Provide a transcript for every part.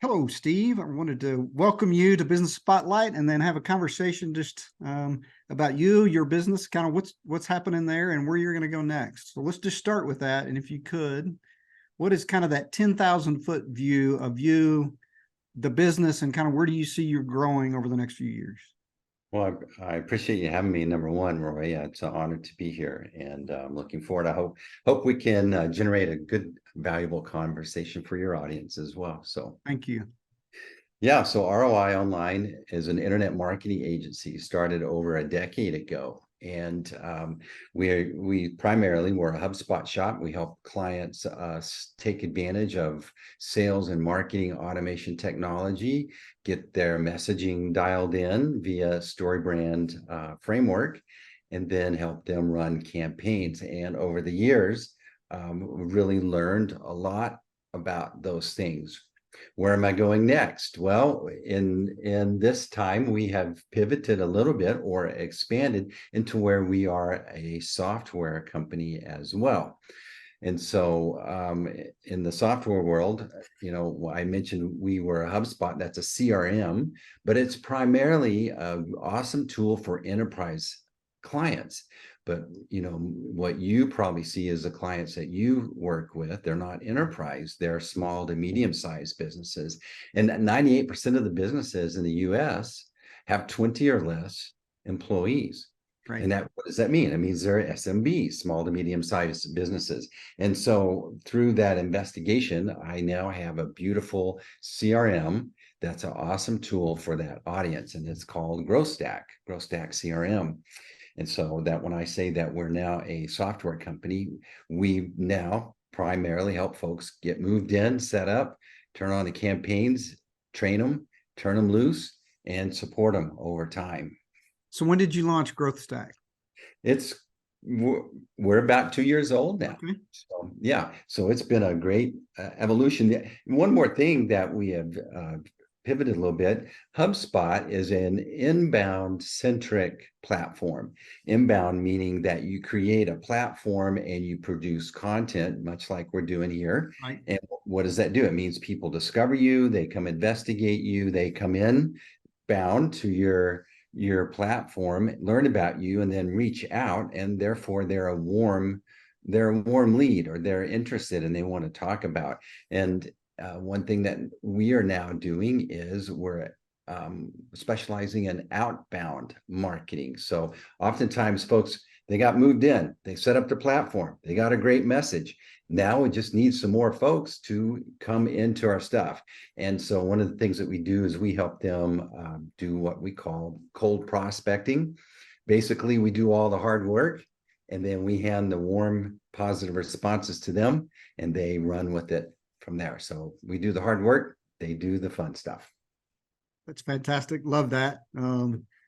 Hello, Steve. I wanted to welcome you to Business Spotlight and then have a conversation just about you, your business, kind of what's happening there and where you're going to go next. So let's just start with that. And if you could, what is kind of that 10,000 foot view of you, the business, and kind of where do you see you growing over the next few years? Well, I appreciate you having me. Number one, Rory, it's an honor to be here, and I'm looking forward. I hope we can generate a good, valuable conversation for your audience as well. So, Thank you. yeah. So ROI Online is an internet marketing agency started over a decade ago, and we primarily we're a HubSpot shop. We help clients take advantage of sales and marketing automation technology, get their messaging dialed in via StoryBrand framework, and then help them run campaigns. And over the years, we've really learned a lot about those things. Where am I going next? Well, in this time, we have pivoted a little bit or expanded into where we are a software company as well. And so in the software world, I mentioned we were a HubSpot, that's a CRM, but it's primarily an awesome tool for enterprise clients. But what you probably see is the clients that you work with, they're not enterprise, they're small to medium-sized businesses. And 98% of the businesses in the US have 20 or less employees. Right. And what does that mean? It means they're SMBs, small to medium-sized businesses. And so through that investigation, I now have a beautiful CRM that's an awesome tool for that audience. And it's called GrowthStack CRM. And so that when I say that we're now a software company, we now primarily help folks get moved in, set up, turn on the campaigns, train them, turn them loose, and support them over time. So when did you launch GrowthStack? We're about 2 years old now. Okay. So yeah, so it's been a great evolution. One more thing that we have pivoted a little bit. HubSpot is an inbound centric platform. Inbound meaning that you create a platform and you produce content, much like we're doing here. Right. And what does that do? It means people discover you, they come investigate you, they come in bound to your platform, learn about you, and then reach out, and therefore they're a warm lead, or they're interested and they want to talk about. And one thing that we are now doing is we're specializing in outbound marketing. So oftentimes folks, they got moved in, they set up the platform, they got a great message. Now we just need some more folks to come into our stuff. And so one of the things that we do is we help them do what we call cold prospecting. Basically, we do all the hard work, and then we hand the warm, positive responses to them, and they run with it from there. So we do the hard work, they do the fun stuff. That's fantastic. Love that.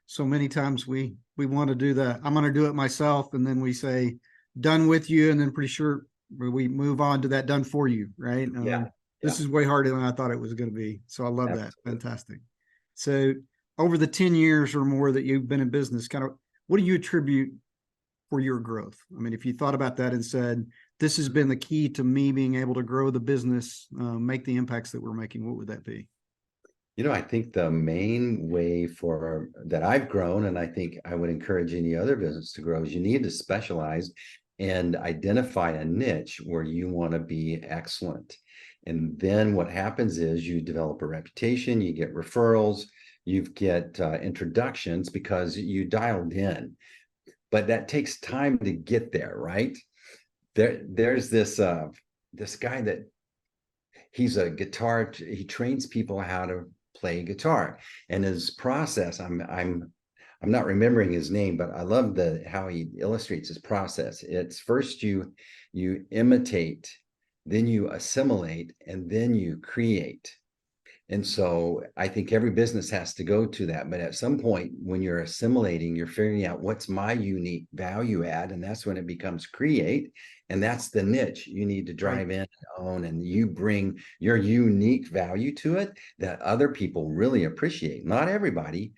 So many times we want to do that. I'm going to do it myself. And then we say, done with you. And then pretty sure we move on to that done for you. Right. Yeah. This is way harder than I thought it was going to be. So I love Absolutely. that. Fantastic. So over the 10 years or more that you've been in business, kind of what do you attribute for your growth? I mean, if you thought about that and said, this has been the key to me being able to grow the business, make the impacts that we're making, what would that be? I think the main way that I've grown, and I think I would encourage any other business to grow, is you need to specialize and identify a niche where you want to be excellent. And then what happens is you develop a reputation, you get referrals, you get introductions because you dialed in. But that takes time to get there, right? There's this guy that he's a guitar, he trains people how to play guitar, and his process, I'm not remembering his name, but I love how he illustrates his process. It's first you imitate, then you assimilate, and then you create. And so I think every business has to go to that. But at some point when you're assimilating, you're figuring out what's my unique value add. And that's when it becomes create. And that's the niche you need to drive in and own. And you bring your unique value to it that other people really appreciate. Not everybody,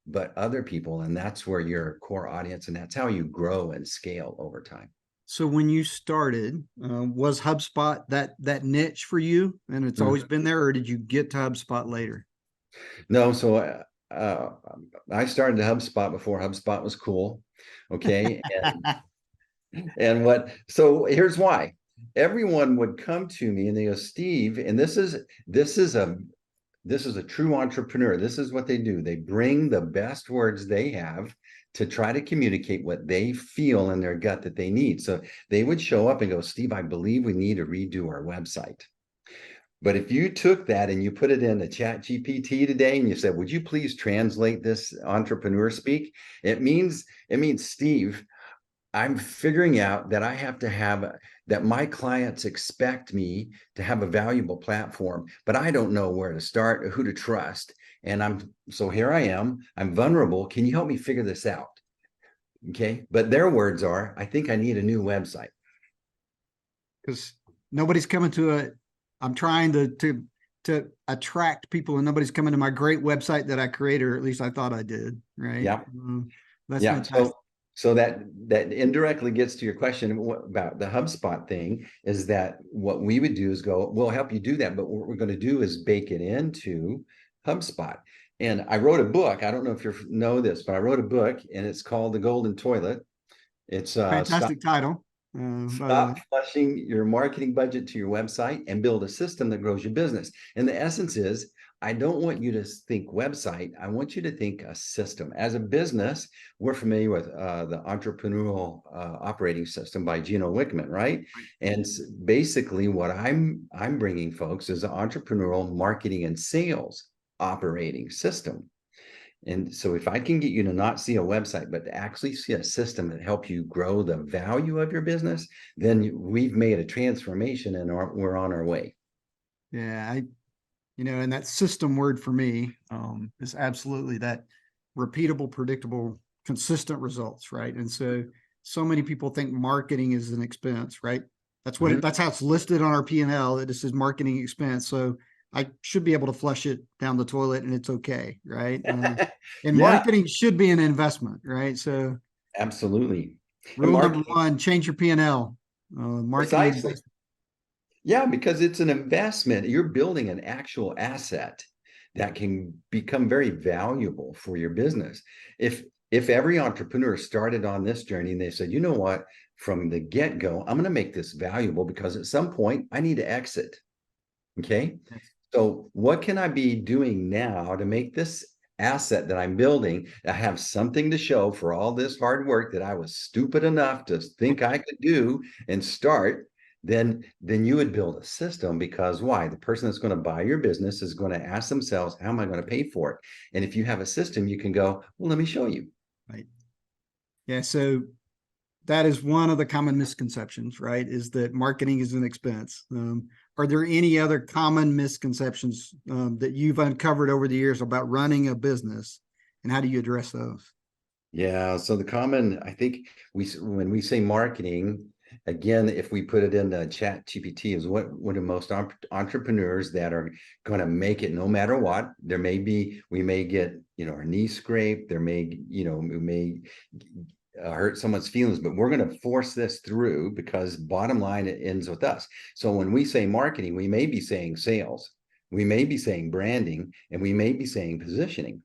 but other people. And that's where your core audience, and that's how you grow and scale over time. So when you started, was HubSpot that niche for you, and it's always been there, or did you get to HubSpot later? No, so I started HubSpot before HubSpot was cool. Okay. And so here's why. Everyone would come to me and they go, Steve, and this is a true entrepreneur. This is what they do. They bring the best words they have to try to communicate what they feel in their gut that they need. So they would show up and go, Steve, I believe we need to redo our website. But if you took that and you put it in a chat GPT today and you said, would you please translate this entrepreneur speak? It means, Steve, I'm figuring out that I have to have that my clients expect me to have a valuable platform, but I don't know where to start or who to trust. And so here I am, I'm vulnerable. Can you help me figure this out? Okay. But their words are, I think I need a new website. Because nobody's coming to I'm trying to attract people, and nobody's coming to my great website that I created, or at least I thought I did. Right. Yeah. That's Yeah. fantastic. So that indirectly gets to your question about the HubSpot thing, is that what we would do is go, we'll help you do that, but what we're going to do is bake it into HubSpot. And I wrote a book. I don't know if you know this, but I wrote a book and it's called The Golden Toilet. It's Fantastic title. By the way. Stop flushing your marketing budget to your website and build a system that grows your business. And the essence is, I don't want you to think website. I want you to think a system. As a business, we're familiar with the entrepreneurial operating system by Gino Wickman, right? And basically, what I'm bringing folks is an entrepreneurial marketing and sales operating system. And so if I can get you to not see a website, but to actually see a system that helps you grow the value of your business, then we've made a transformation and we're on our way. Yeah, and that system word for me is absolutely that repeatable, predictable, consistent results, right? And so many people think marketing is an expense, right? That's how it's listed on our P&L. It just says marketing expense. So I should be able to flush it down the toilet and it's okay, right? And Yeah, marketing should be an investment, right? So absolutely. And rule number one, change your P&L. Marketing precisely. Yeah, because it's an investment. You're building an actual asset that can become very valuable for your business. If every entrepreneur started on this journey and they said, you know what, from the get-go, I'm going to make this valuable because at some point I need to exit. Okay. So what can I be doing now to make this asset that I'm building, I have something to show for all this hard work that I was stupid enough to think I could do and start? Then you would build a system, because why? The person that's going to buy your business is going to ask themselves, how am I going to pay for it? And if you have a system, you can go, well, let me show you. Right. Yeah. So that is one of the common misconceptions, right? Is that marketing is an expense. Are there any other common misconceptions that you've uncovered over the years about running a business, and how do you address those? Yeah. So I think when we say marketing, again, if we put it into chat GPT, is what do most entrepreneurs that are going to make it no matter what. We may get, our knee scraped. We may hurt someone's feelings, but we're going to force this through, because bottom line, it ends with us. So when we say marketing, we may be saying sales, we may be saying branding, and we may be saying positioning.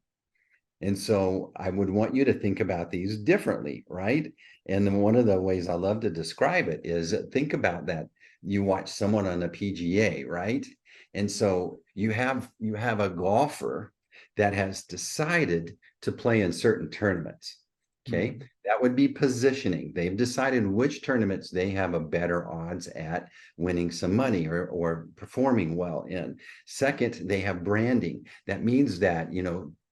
And so I would want you to think about these differently, right? And then one of the ways I love to describe it is, think about that. You watch someone on the PGA, right? And so you have a golfer that has decided to play in certain tournaments. Okay. That would be positioning. They've decided which tournaments they have a better odds at winning some money or performing well in. Second, they have branding. That means that,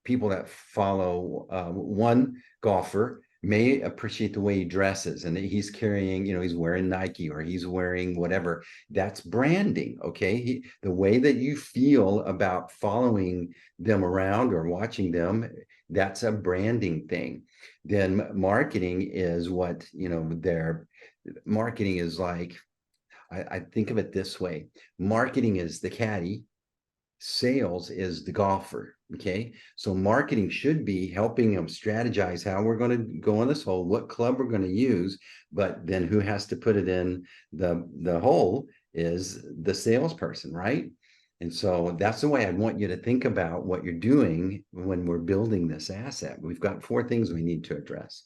people that follow one golfer may appreciate the way he dresses, and that he's carrying, he's wearing Nike or he's wearing whatever. That's branding. Okay. The way that you feel about following them around or watching them, that's a branding thing. Then marketing is what, their marketing is like. I think of it this way. Marketing is the caddy. sales is the golfer. Okay. So marketing should be helping them strategize how we're going to go in this hole, what club we're going to use, but then who has to put it in the hole is the salesperson, right? And so that's the way I want you to think about what you're doing when we're building this asset. We've got 4 things we need to address.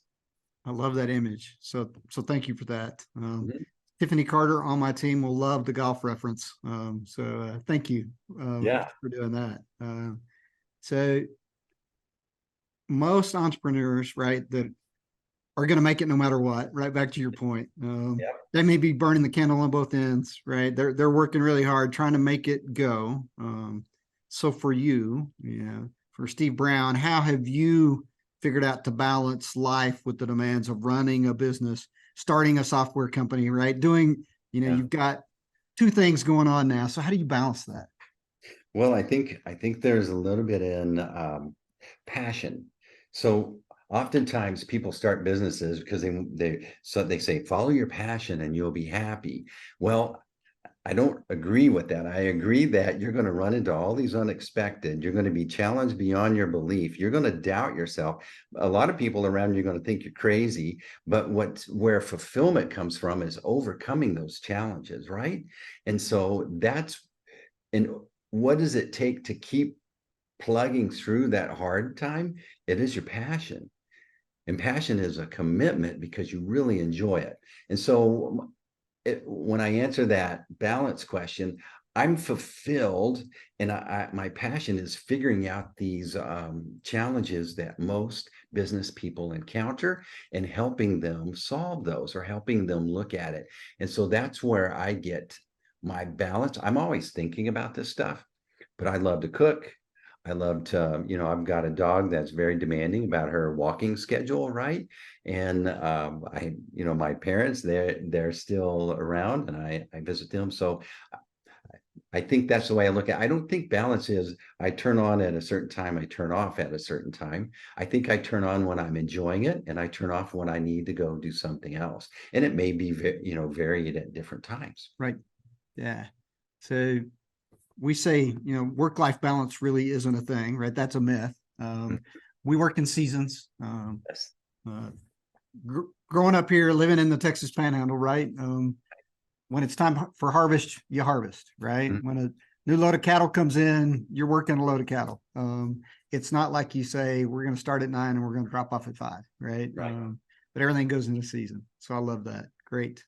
I love that image. So thank you for that. Mhm. Tiffany Carter on my team will love the golf reference. Thank you Yeah. for doing that. So most entrepreneurs, right, that are going to make it no matter what, right? Back to your point. Yep. They may be burning the candle on both ends, right? They're working really hard trying to make it go. So for you, for Steve Brown, how have you figured out to balance life with the demands of running a business, starting a software company, right? Doing, Yeah. you've got 2 things going on now. So how do you balance that? Well, I think there's a little bit in passion. So oftentimes people start businesses because they say follow your passion and you'll be happy. Well, I don't agree with that. I agree that you're going to run into all these unexpected. You're going to be challenged beyond your belief. You're going to doubt yourself. A lot of people around you are going to think you're crazy, but where fulfillment comes from is overcoming those challenges, right? And so and what does it take to keep plugging through that hard time? It is your passion. And passion is a commitment because you really enjoy it. And so when I answer that balance question, I'm fulfilled, and my passion is figuring out these challenges that most business people encounter and helping them solve those or helping them look at it. And so that's where I get my balance. I'm always thinking about this stuff, but I love to cook. I love to, I've got a dog that's very demanding about her walking schedule, right? And my parents, they're still around, and I visit them. So I think that's the way I look at it. I don't think balance is I turn on at a certain time, I turn off at a certain time. I think I turn on when I'm enjoying it, and I turn off when I need to go do something else. And it may be, varied at different times. Right. Yeah. So we say, work-life balance really isn't a thing, right? That's a myth. We work in seasons. Yes. Growing up here, living in the Texas Panhandle, right? When it's time for harvest, you harvest, right? Mhm. When a new load of cattle comes in, you're working a load of cattle. It's not like you say, we're going to start at 9 and we're going to drop off at 5, right? Right. But everything goes into season. So I love that. Great.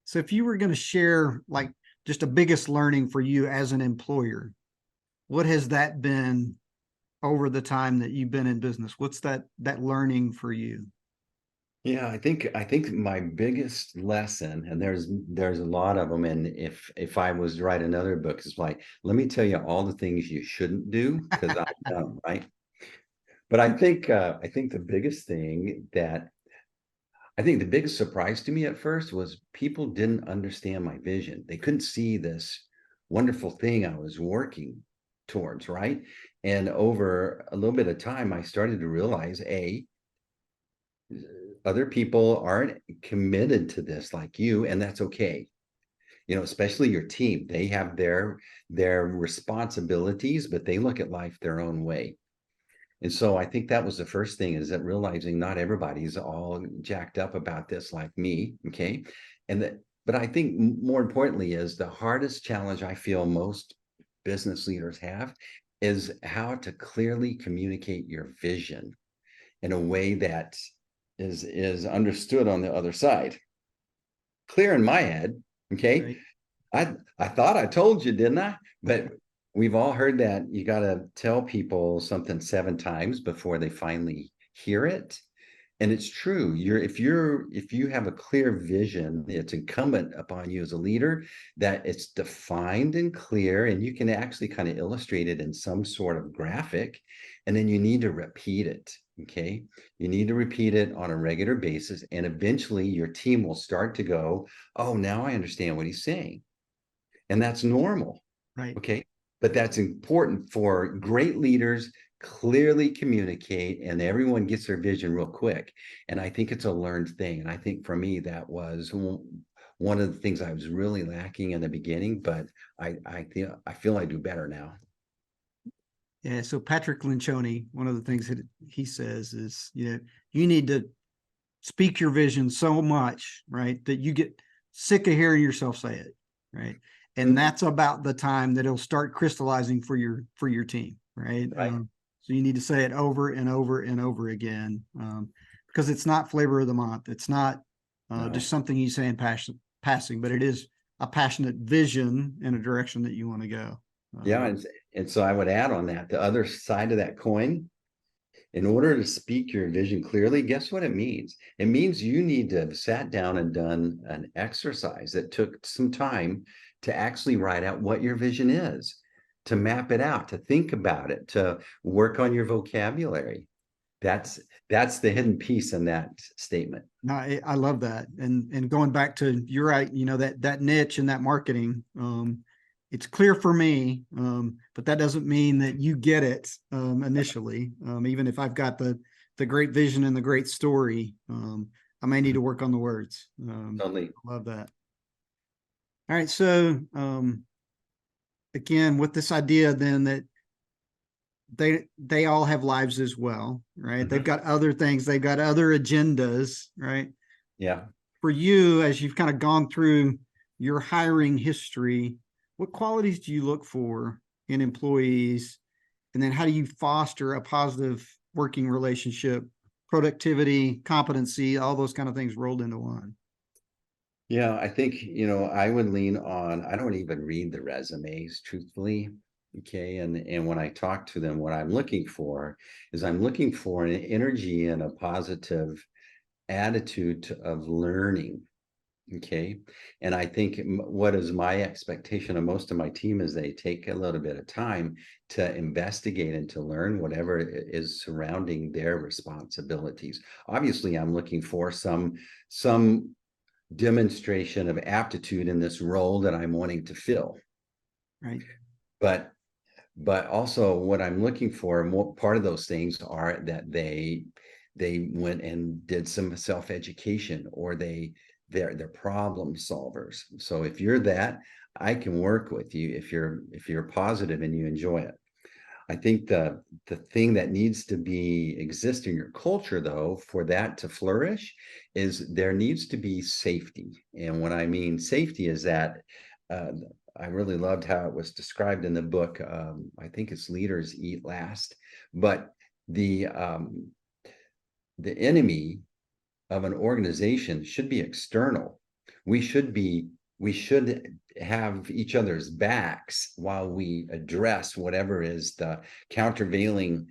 So if you were going to share like just a biggest learning for you as an employer, what has that been over the time that you've been in business? What's that learning for you? Yeah, I think my biggest lesson, and there's a lot of them, and if I was to write another book, it's like, let me tell you all the things you shouldn't do because I've done, right? But I think the biggest surprise to me at first was people didn't understand my vision. They couldn't see this wonderful thing I was working towards, right? And over a little bit of time, I started to realize, other people aren't committed to this like you, and that's okay. Especially your team. They have their responsibilities, but they look at life their own way. And so I think that was the first thing, is that realizing not everybody's all jacked up about this like me. Okay. But I think more importantly is the hardest challenge I feel most business leaders have is how to clearly communicate your vision in a way that is understood on the other side. Clear in my head. Okay. Right. I thought I told you, didn't I? But we've all heard that you got to tell people something 7 times before they finally hear it. And it's true. If you have a clear vision, it's incumbent upon you as a leader that it's defined and clear, and you can actually kind of illustrate it in some sort of graphic, and then you need to repeat it. Okay. You need to repeat it on a regular basis, and eventually your team will start to go, oh, now I understand what he's saying. And that's normal. Right. Okay. But that's important for great leaders, clearly communicate, and everyone gets their vision real quick. And I think it's a learned thing. And I think for me, that was one of the things I was really lacking in the beginning, but I feel I do better now. Yeah. So Patrick Lencioni, one of the things that he says is, you need to speak your vision so much, right, that you get sick of hearing yourself say it, right? And that's about the time that it'll start crystallizing for your team, right? Right. So you need to say it over and over and over again, because it's not flavor of the month. It's not No. just something you say in passing, but it is a passionate vision in a direction that you want to go. Yeah, and so I would add on that, the other side of that coin, in order to speak your vision clearly, guess what it means? It means you need to have sat down and done an exercise that took some time to actually write out what your vision is, to map it out, to think about it, to work on your vocabulary. That's the hidden piece in that statement. No, I love that. And going back to, you're right, that niche and that marketing, it's clear for me, but that doesn't mean that you get it initially. Even if I've got the great vision and the great story, I may need to work on the words. Totally. Love that. All right. So again, with this idea then that they all have lives as well, right? They've got other things, they've got other agendas, right? Yeah. For you, as you've kind of gone through your hiring history, what qualities do you look for in employees? And then how do you foster a positive working relationship, productivity, competency, all those kind of things rolled into one? Yeah, I think, I would lean on, I don't even read the resumes, truthfully. Okay. And when I talk to them, what I'm looking for is I'm looking for an energy and a positive attitude of learning. Okay. And I think what is my expectation of most of my team is they take a little bit of time to investigate and to learn whatever is surrounding their responsibilities. Obviously, I'm looking for some demonstration of aptitude in this role that I'm wanting to fill. Right. But also what I'm looking for, more part of those things are that they went and did some self-education, or they're problem solvers. So if you're that, I can work with you if you're positive and you enjoy it. I think the thing that needs to be exist in your culture, though, for that to flourish, is there needs to be safety. And what I mean safety is that I really loved how it was described in the book. I think it's Leaders Eat Last, but the enemy of an organization should be external. We should have each other's backs while we address whatever is the countervailing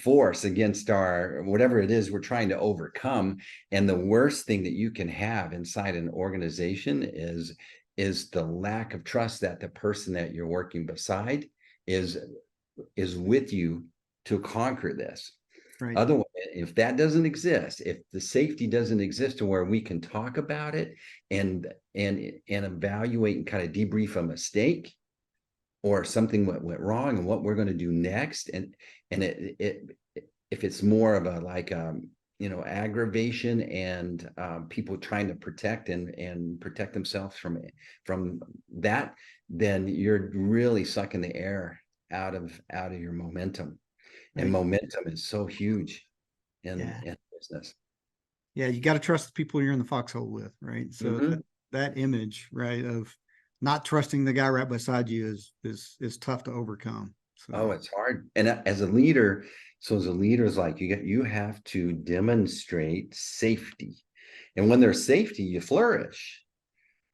force against our whatever it is we're trying to overcome. And the worst thing that you can have inside an organization is the lack of trust that the person that you're working beside is with you to conquer this. Right. Otherwise, if that doesn't exist, if the safety doesn't exist to where we can talk about it and evaluate and kind of debrief a mistake or something went wrong and what we're going to do next, and if it's more of a like aggravation and people trying to protect and protect themselves from that, then you're really sucking the air out of your momentum. And momentum is so huge in business. Yeah, you got to trust the people you're in the foxhole with, right? So that image, right, of not trusting the guy right beside you is tough to overcome. So. Oh, it's hard. And as a leader, it's like you have to demonstrate safety. And when there's safety, you flourish.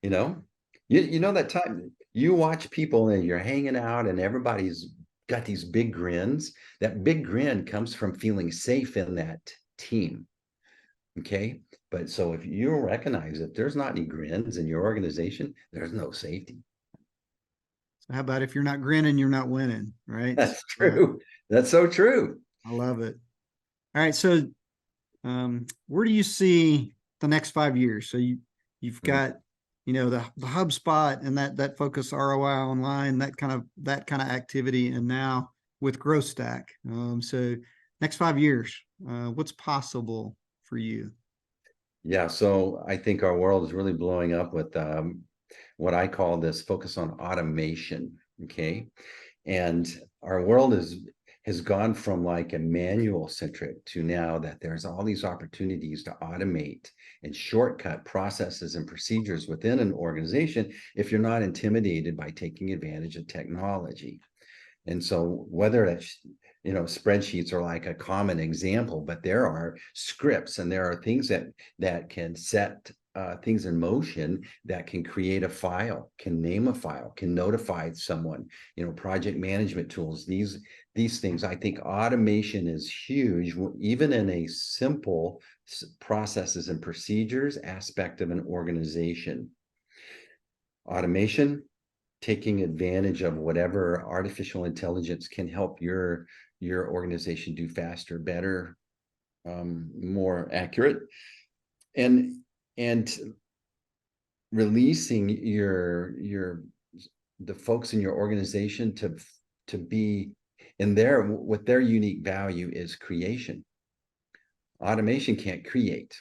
You know that time you watch people and you're hanging out and everybody's got these big grins. That big grin comes from feeling safe in that team. Okay. But so if you recognize that there's not any grins in your organization, there's no safety. So how about if you're not grinning, you're not winning, right? That's true. That's so true. I love it. All right. So where do you see the next 5 years? So you've got, the HubSpot and that focus ROI online, that kind of activity. And now with GrowthStack. So next 5 years, what's possible for you? Yeah, so I think our world is really blowing up with what I call this focus on automation. Okay. And our world has gone from like a manual centric to now that there's all these opportunities to automate and shortcut processes and procedures within an organization if you're not intimidated by taking advantage of technology. And so whether it's, spreadsheets are like a common example, but there are scripts and there are things that can set things in motion that can create a file, can name a file, can notify someone, project management tools, these things. I think automation is huge, even in a simple processes and procedures aspect of an organization. Automation, taking advantage of whatever artificial intelligence can help your organization do faster, better, more accurate, and and releasing the folks in your organization to be in their what their unique value is creation. Automation can't create.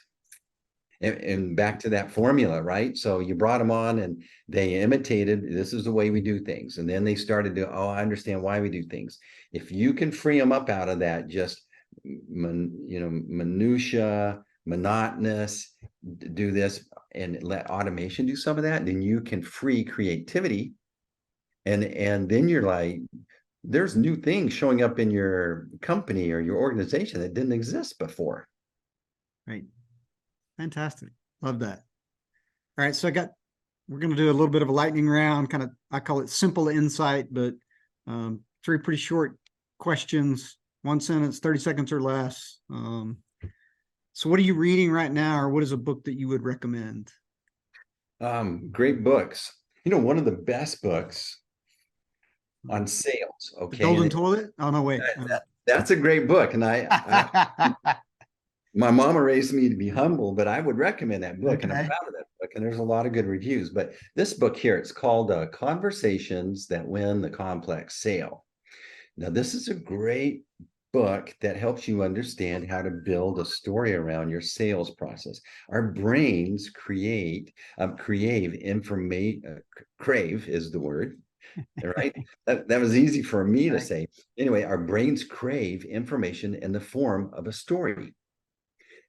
And back to that formula, right? So you brought them on and they imitated, this is the way we do things. And then they started to, oh, I understand why we do things. If you can free them up out of that, just, minutia, monotonous, do this and let automation do some of that, then you can free creativity. And then you're like, there's new things showing up in your company or your organization that didn't exist before. Right. Fantastic. Love that. All right. So we're going to do a little bit of a lightning round, kind of, I call it simple insight, but three pretty short questions, 1 sentence, 30 seconds or less. So what are you reading right now, or what is a book that you would recommend? Great books. One of the best books on sales. The Okay. Golden Toilet? Oh, no, wait. That's a great book. And my mama raised me to be humble, but I would recommend that book, and I'm proud of that book. And there's a lot of good reviews. But this book here, it's called Conversations That Win the Complex Sale. Now, this is a great book that helps you understand how to build a story around your sales process. Our brains crave information. Crave is the word, right? That was easy for me to say. Anyway, our brains crave information in the form of a story.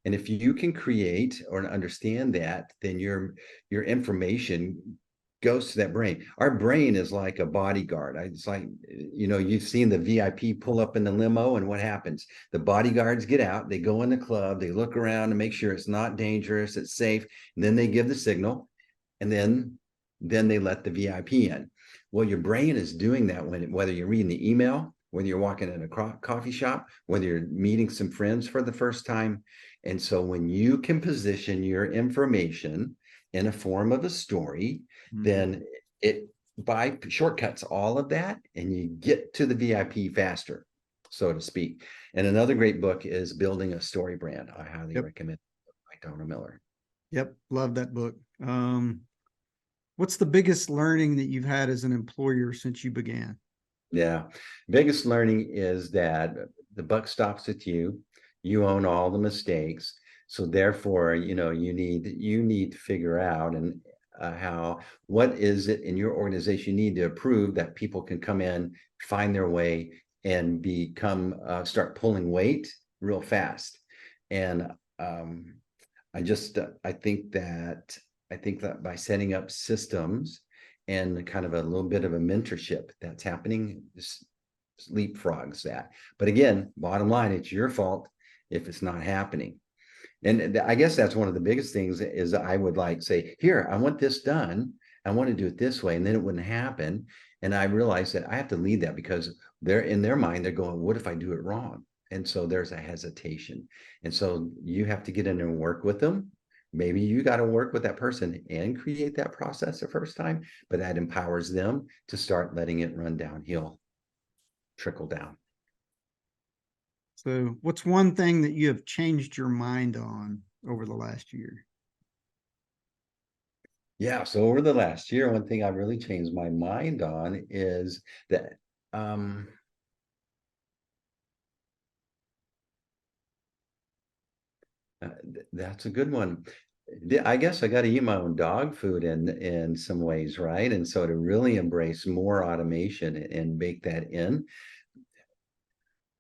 And if you can create or understand that, then your information goes to that brain. Our brain is like a bodyguard. It's like, you've seen the VIP pull up in the limo, and what happens? The bodyguards get out, they go in the club, they look around to make sure it's not dangerous, it's safe, and then they give the signal, and then they let the VIP in. Well, your brain is doing that whether you're reading the email, whether you're walking in a coffee shop, whether you're meeting some friends for the first time. And so when you can position your information in a form of a story, then it by shortcuts all of that, and you get to the VIP faster, so to speak. And another great book is Building a Story Brand. I highly recommend it by Donna Miller. Yep. Love that book. What's the biggest learning that you've had as an employer since you began? Yeah. Biggest learning is that the buck stops with you. You own all the mistakes. So therefore, you need to figure out and what is it in your organization you need to approve that people can come in, find their way, and start pulling weight real fast. And I think that by setting up systems and kind of a little bit of a mentorship that's happening, this leapfrogs that. But again, bottom line, it's your fault if it's not happening. And I guess that's one of the biggest things is I would like say, here, I want this done. I want to do it this way. And then it wouldn't happen. And I realized that I have to lead that because they're in their mind, they're going, what if I do it wrong? And so there's a hesitation. And so you have to get in there and work with them. Maybe you got to work with that person and create that process the first time, but that empowers them to start letting it run downhill, trickle down. So what's one thing that you have changed your mind on over the last year? Yeah, so over the last year, one thing I've really changed my mind on is that That's a good one. I guess I got to eat my own dog food in some ways, right? And so to really embrace more automation and bake that in,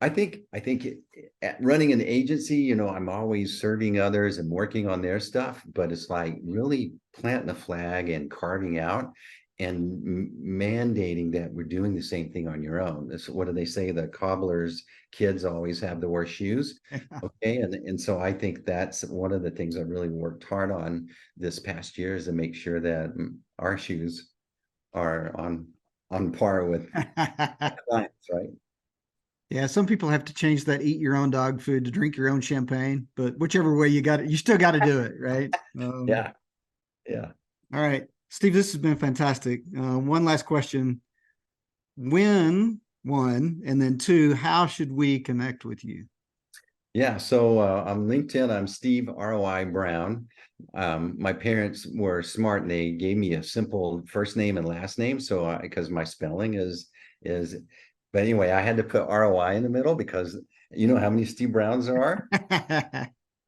I think running an agency, I'm always serving others and working on their stuff, but it's like really planting a flag and carving out and mandating that we're doing the same thing on your own. This, what do they say? The cobbler's kids always have the worst shoes. Okay. And so I think that's one of the things I really worked hard on this past year is to make sure that our shoes are on par with clients, right? Yeah, some people have to change that eat your own dog food to drink your own champagne, but whichever way you got it, you still got to do it, right? Yeah. Yeah. All right, Steve, this has been fantastic. One last question. When, one, and then two, how should we connect with you? Yeah, so on LinkedIn, I'm Steve ROI Brown. My parents were smart and they gave me a simple first name and last name. So because my spelling is, but anyway, I had to put ROI in the middle because you know how many Steve Browns there are?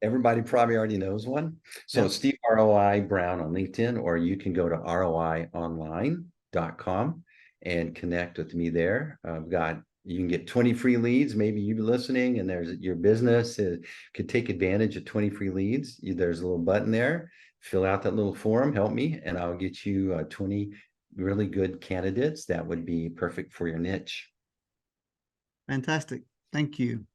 Everybody probably already knows one. So Yep. Steve ROI Brown on LinkedIn, or you can go to roionline.com and connect with me there. I've got you can get 20 free leads. Maybe you're listening and there's your business could take advantage of 20 free leads. There's a little button there. Fill out that little form, help me, and I'll get you 20 really good candidates that would be perfect for your niche. Fantastic. Thank you.